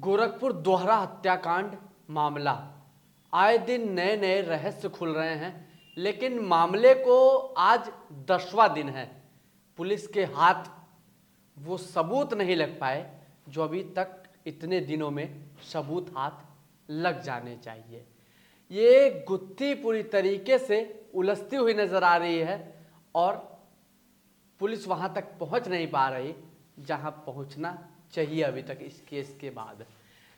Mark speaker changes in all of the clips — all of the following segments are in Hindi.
Speaker 1: गोरखपुर दोहरा हत्याकांड मामला। आए दिन नए नए रहस्य खुल रहे हैं, लेकिन मामले को आज 10वां दिन है। पुलिस के हाथ वो सबूत नहीं लग पाए जो अभी तक इतने दिनों में सबूत हाथ लग जाने चाहिए। ये गुत्थी पूरी तरीके से उलझती हुई नजर आ रही है और पुलिस वहां तक पहुंच नहीं पा रही जहां पहुंचना चाहिए अभी तक इस केस के बाद।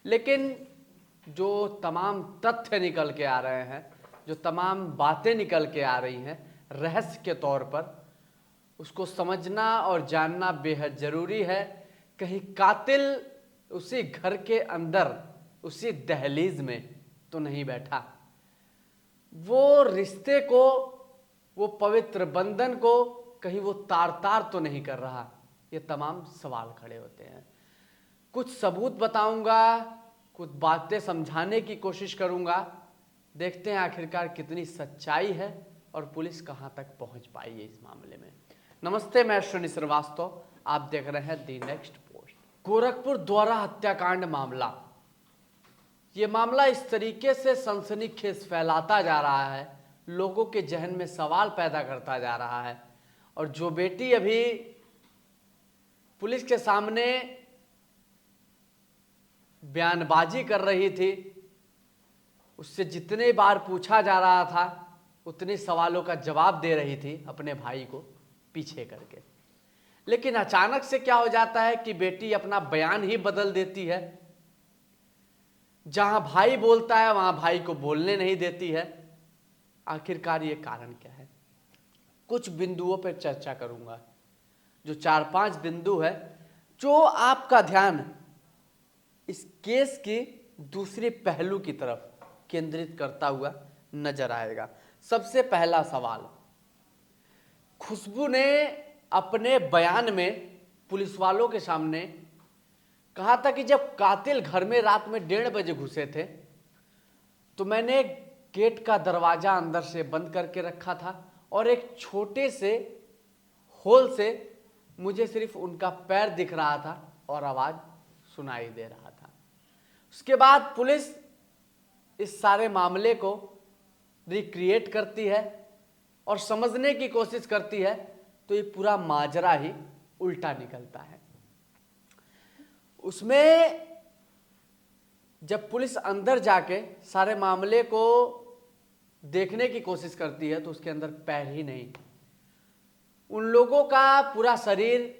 Speaker 1: लेकिन जो तमाम तथ्य निकल के आ रहे हैं, जो तमाम बातें निकल के आ रही हैं रहस्य के तौर पर, उसको समझना और जानना बेहद ज़रूरी है। कहीं कातिल उसी घर के अंदर, उसी दहलीज में तो नहीं बैठा, वो रिश्ते को, वो पवित्र बंधन को कहीं वो तार तार तो नहीं कर रहा। ये तमाम सवाल खड़े होते हैं। कुछ सबूत बताऊंगा, कुछ बातें समझाने की कोशिश करूंगा। देखते हैं आखिरकार कितनी सच्चाई है और पुलिस कहां तक पहुंच पाई है इस मामले में। नमस्ते, मैं अश्विनी श्रीवास्तव, आप देख रहे हैं दी नेक्स्ट पोस्ट। गोरखपुर दोहरा हत्याकांड मामला। ये मामला इस तरीके से सनसनीखेज फैलाता जा रहा है, लोगों के जहन में सवाल पैदा करता जा रहा है। और जो बेटी अभी पुलिस के सामने बयानबाजी कर रही थी, उससे जितने बार पूछा जा रहा था उतने सवालों का जवाब दे रही थी अपने भाई को पीछे करके। लेकिन अचानक से क्या हो जाता है कि बेटी अपना बयान ही बदल देती है। जहां भाई बोलता है वहां भाई को बोलने नहीं देती है। आखिरकार ये कारण क्या है? कुछ बिंदुओं पर चर्चा करूंगा, जो 4-5 बिंदु है जो आपका ध्यान इस केस की दूसरे पहलू की तरफ केंद्रित करता हुआ नजर आएगा। सबसे पहला सवाल, खुशबू ने अपने बयान में पुलिस वालों के सामने कहा था कि जब कातिल घर में रात में 1:30 बजे घुसे थे तो मैंने गेट का दरवाजा अंदर से बंद करके रखा था और एक छोटे से होल से मुझे सिर्फ उनका पैर दिख रहा था और आवाज सुनाई दे रहा था। उसके बाद पुलिस इस सारे मामले को रिक्रिएट करती है और समझने की कोशिश करती है, तो ये पूरा माजरा ही उल्टा निकलता है। उसमें जब पुलिस अंदर जाके सारे मामले को देखने की कोशिश करती है तो उसके अंदर पैर ही नहीं, उन लोगों का पूरा शरीर,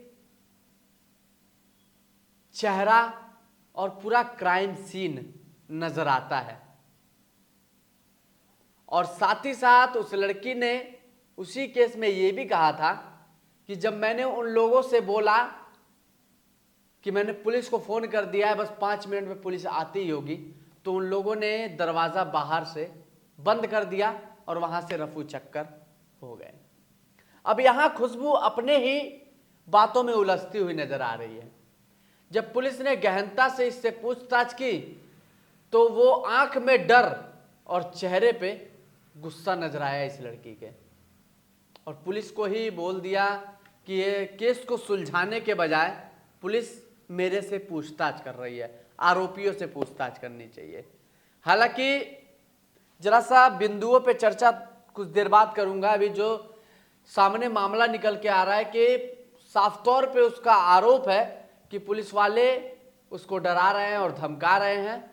Speaker 1: चेहरा और पूरा क्राइम सीन नजर आता है। और साथ ही साथ उस लड़की ने उसी केस में यह भी कहा था कि जब मैंने उन लोगों से बोला कि मैंने पुलिस को फोन कर दिया है, बस 5 मिनट में पुलिस आती ही होगी, तो उन लोगों ने दरवाजा बाहर से बंद कर दिया और वहां से रफू चक्कर हो गए। अब यहां खुशबू अपने ही बातों में उलझती हुई नजर आ रही है। जब पुलिस ने गहनता से इससे पूछताछ की तो वो आंख में डर और चेहरे पे गुस्सा नजर आया इस लड़की के, और पुलिस को ही बोल दिया कि ये केस को सुलझाने के बजाय पुलिस मेरे से पूछताछ कर रही है, आरोपियों से पूछताछ करनी चाहिए। हालांकि जरा सा बिंदुओं पे चर्चा कुछ देर बाद करूंगा। अभी जो सामने मामला निकल के आ रहा है कि साफ तौर पे उसका आरोप है कि पुलिस वाले उसको डरा रहे हैं और धमका रहे हैं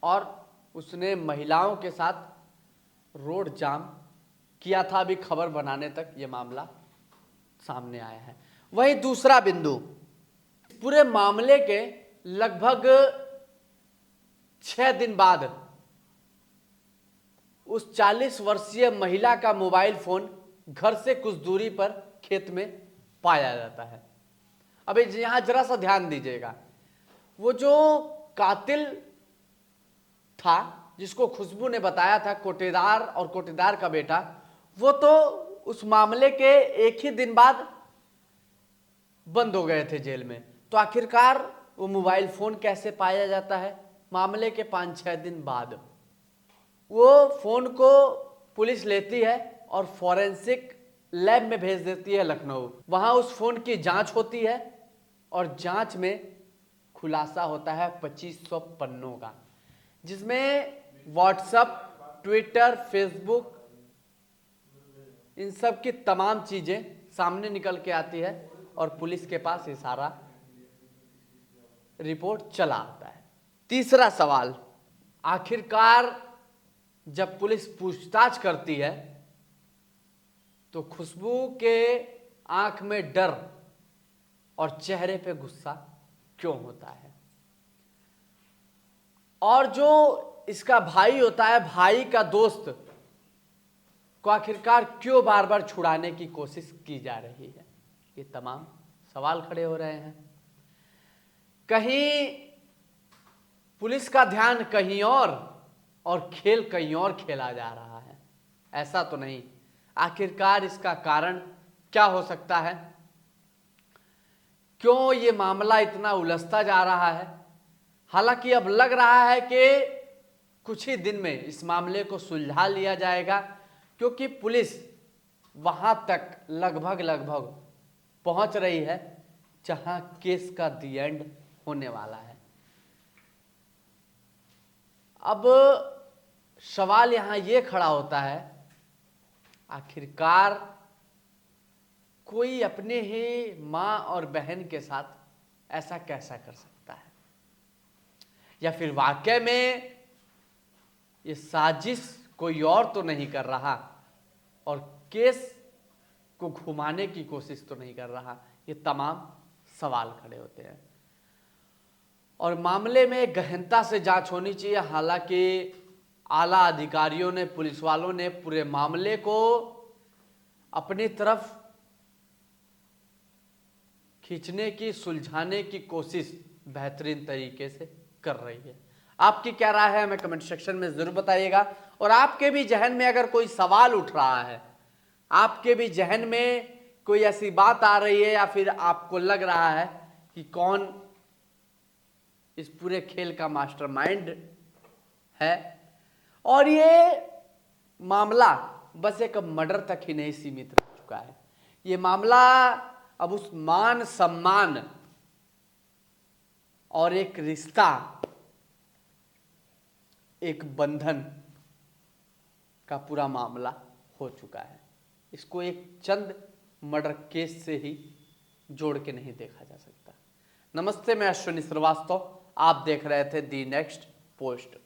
Speaker 1: और उसने महिलाओं के साथ रोड जाम किया था। अभी खबर बनाने तक ये मामला सामने आया है। वही दूसरा बिंदु, पूरे मामले के लगभग 6 दिन बाद उस 40 वर्षीय महिला का मोबाइल फोन घर से कुछ दूरी पर खेत में पाया जाता है। अभी यहां जरा सा ध्यान दीजिएगा, वो जो कातिल था जिसको खुशबू ने बताया था, कोटेदार और कोटेदार का बेटा, वो तो उस मामले के एक ही दिन बाद बंद हो गए थे जेल में। तो आखिरकार वो मोबाइल फोन कैसे पाया जाता है? मामले के 5-6 दिन बाद वो फोन को पुलिस लेती है और फॉरेंसिक लैब में भेज देती है लखनऊ। वहां उस फोन की जांच होती है और जांच में खुलासा होता है 2500 पन्नों का, जिसमें व्हाट्सएप, ट्विटर, फेसबुक, इन सब की तमाम चीजें सामने निकल के आती है और पुलिस के पास ये सारा रिपोर्ट चला आता है। तीसरा सवाल, आखिरकार जब पुलिस पूछताछ करती है तो खुशबू के आंख में डर और चेहरे पे गुस्सा क्यों होता है, और जो इसका भाई होता है, भाई का दोस्त को आखिरकार क्यों बार बार छुड़ाने की कोशिश की जा रही है। ये तमाम सवाल खड़े हो रहे हैं। कहीं पुलिस का ध्यान कहीं और खेल कहीं और खेला जा रहा है, ऐसा तो नहीं। आखिरकार इसका कारण क्या हो सकता है, क्यों ये मामला इतना उलझता जा रहा है। हालांकि अब लग रहा है कि कुछ ही दिन में इस मामले को सुलझा लिया जाएगा, क्योंकि पुलिस वहां तक लगभग पहुंच रही है जहां केस का दी एंड होने वाला है। अब सवाल यहां यह खड़ा होता है, आखिरकार कोई अपने ही मां और बहन के साथ ऐसा कैसा कर सकता है, या फिर वाकई में ये साजिश कोई और तो नहीं कर रहा और केस को घुमाने की कोशिश तो नहीं कर रहा। ये तमाम सवाल खड़े होते हैं और मामले में गहनता से जांच होनी चाहिए। हालांकि आला अधिकारियों ने, पुलिस वालों ने पूरे मामले को अपनी तरफ खींचने की, सुलझाने की कोशिश बेहतरीन तरीके से कर रही है। आपकी क्या राय है हमें कमेंट सेक्शन में जरूर बताइएगा। और आपके भी जहन में अगर कोई सवाल उठ रहा है, आपके भी जहन में कोई ऐसी बात आ रही है, या फिर आपको लग रहा है कि कौन इस पूरे खेल का मास्टरमाइंड है, और ये मामला बस एक मर्डर तक ही नहीं सीमित रह चुका है, ये मामला अब उस मान सम्मान और एक रिश्ता, एक बंधन का पूरा मामला हो चुका है। इसको एक चंद मर्डर केस से ही जोड़ के नहीं देखा जा सकता। नमस्ते, मैं अश्विनी श्रीवास्तव, आप देख रहे थे दी नेक्स्ट पोस्ट।